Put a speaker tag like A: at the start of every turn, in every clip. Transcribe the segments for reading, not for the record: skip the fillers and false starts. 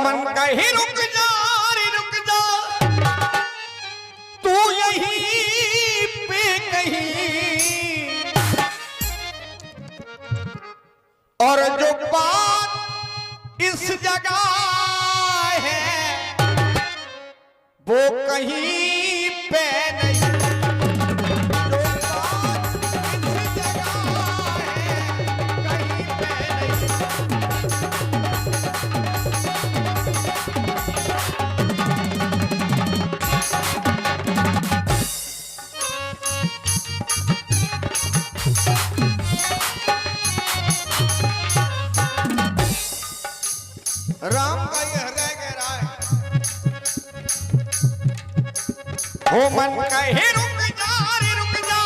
A: मन कहीं रुक जा रे रुक जा, तू यहीं पे कहीं, और जो बात इस जगह है वो कहीं पे नहीं, जो बात इस जगह है कहीं पे राम का यह रह गया है, हो मन कहे रुक जा रे रुक जा,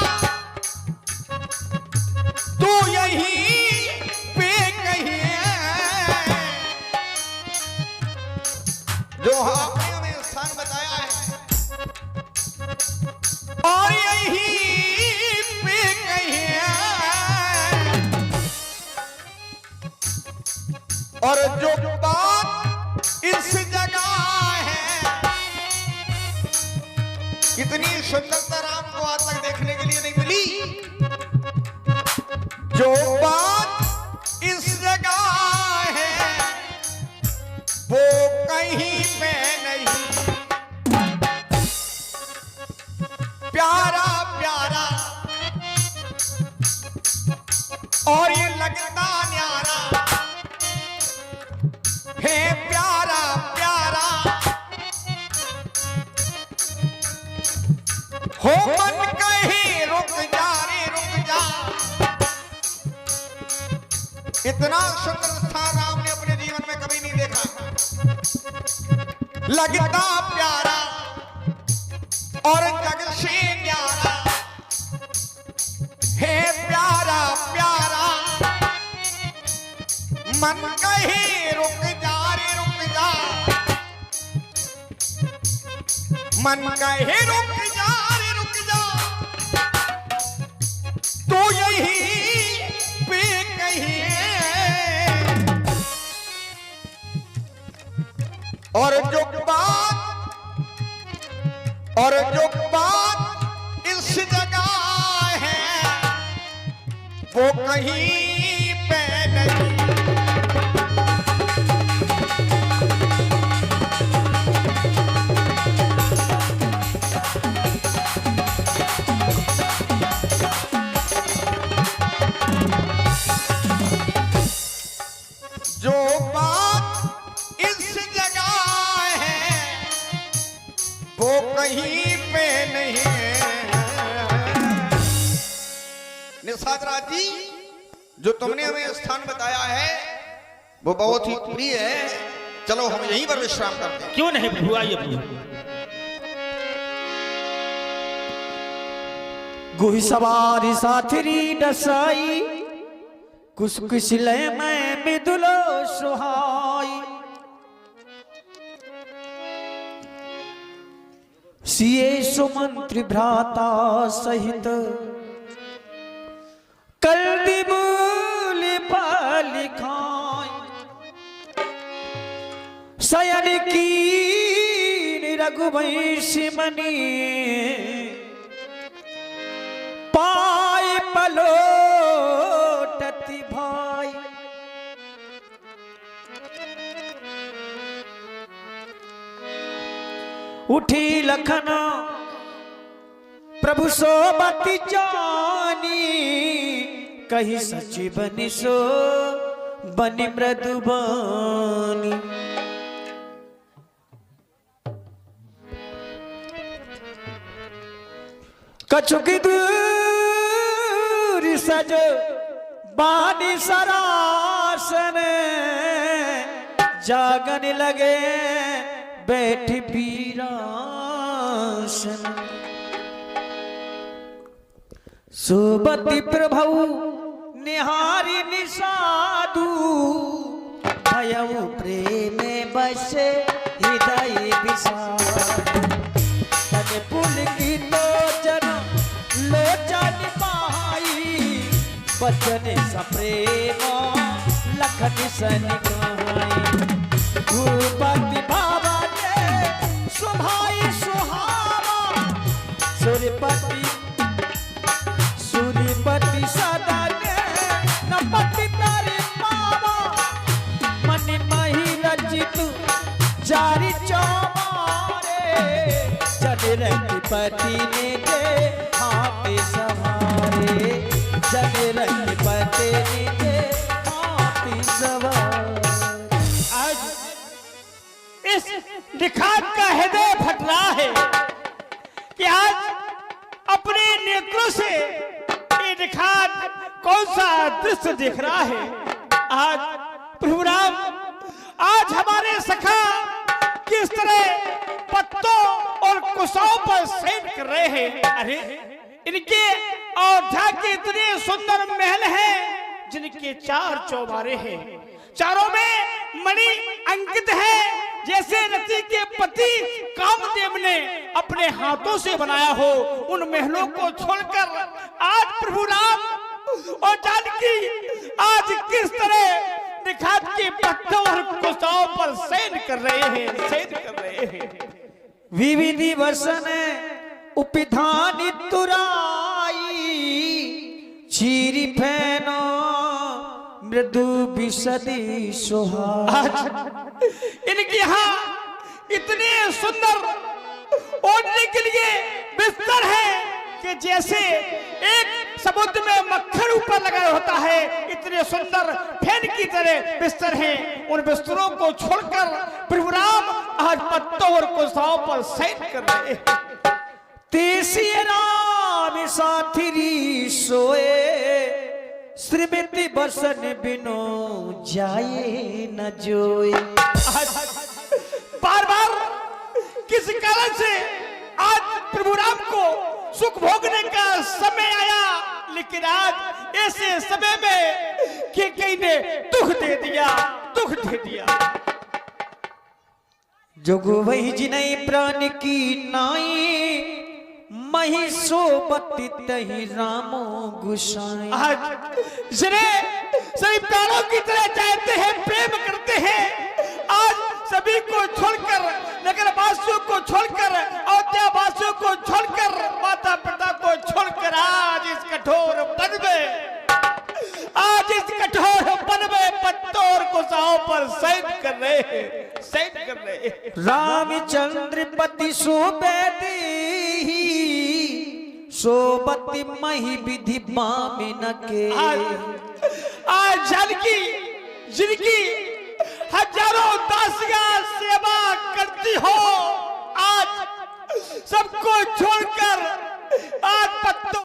A: तू यहीं पे कहीं है, जो आपने हमें स्थान बताया है, और यहीं पे कहीं है, और जो बात इस जगह है, कितनी सुंदरता राम को आज तक देखने के लिए नहीं मिली, जो बात इस जगह है वो कहीं पे नहीं, प्यारा प्यारा और ये लगता न्यारा है, प्यारा प्यारा हो मन कहीं रुक जा रे रुक जा, इतना सुंदर स्थान राम ने अपने जीवन में कभी नहीं देखा, लगता प्यारा और जग से न्यारा है, प्यारा प्यारा मन कहीं रुक जा रे रुक जा, मन कहीं रुक जा रे रुक जा, तू यहीं पे कहीं है, और जो बात इस जगह है वो कहीं पे नहीं, जो बात इस जगह है वो कहीं पे नहीं है। निषाद राज जी, जो तुमने हमें स्थान बताया है वो बहुत ही प्रिय है, चलो हम यहीं पर विश्राम करते हैं।
B: क्यों नहीं प्रभु, आइए प्रभु।
C: गुही सवारी साथरी डसाई, कुछ कुछ ले मैं मिदुलो सुहाई, सिए सुमंत्री भ्राता सहित कल दिबूल पाली खाई, शयन की रघुवंशी मनी पाए पलोटति भाई, उठी लखन प्रभु सोबति जानी, कही सची बनि सो बनि मृदुबानी, कछुक दूर सज बानी सरासन, जागन लगे बैठ पीरासन, सुबति प्रभु निहारी निषादु, भयउ प्रेम बसे हृदय विषाद, तने पुलकित लोचन लोचन पाई, बचन सप्रेम लखन सन कहाई, भूपति पति ने के हाथ सवारे, जन रंगपति ने के हाथ सवारे।
B: आज इस निखात का हृदय फट रहा है कि आज अपने नेत्रों से ये निखात कौन सा दृश्य देख रहा है। आज प्रभु राम, आज हमारे सखा किस तरह पत्तों और कुशाओं पर शयन कर रहे हैं। अरे इनके अयोध्या के इतने सुंदर महल हैं जिनके 4 चौबारे हैं, चारों में मणि अंकित है, जैसे रति के पति कामदेव ने अपने हाथों से बनाया हो। उन महलों को छोड़कर आज प्रभु राम और जानकी आज किस तरह निखात के पत्तों और कुशाओं पर शयन कर रहे हैं, शयन कर रहे हैं।
C: विविधि वसन उपधानी तुराई, चीरी फैनो मृदु विशदी सुहा।
B: इनके यहाँ इतने सुंदर ओढ़ने के लिए बिस्तर है कि जैसे एक समुद्र में मक्खन ऊपर लगा होता है, इतने सुंदर फैन की तरह बिस्तर हैं। उन बिस्तरों को छोड़कर प्रभु राम आज पत्तों और कुशाओं पर शयन कर रहे हैं।
C: तेसी राम साथी सोए, श्रीमती बसन बिनो जाए न जोए।
B: बार बार किस कारण से आज प्रभु राम को सुख भोगने का समय आया, लेकिन आज ऐसे समय में कि कहीं ने दुख दे दिया, दुख दे दिया।
C: जोगु वही जिनई प्राण की नाई, मही सोबती तही रामो गुसाई।
B: आज जिन्हें सभी प्राणों की तरह चाहते हैं, प्रेम करते हैं, आज सभी को छोड़कर, नगर वासियों को छोड़कर, अयोध्या वासियों को छोड़कर, माता पिता को छोड़कर आज इस कठोर वन में, आज इस कठोर वन में पत्तों और कुशाओं पर शयन कर रहे हैं, शयन कर रहे हैं।
C: रामचंद्र पति सोबेदी, सोबती मही विधि बामिन के।
B: आज जानकी जिनकी हजारों दासियां सेवा करती हो, आज सबको छोड़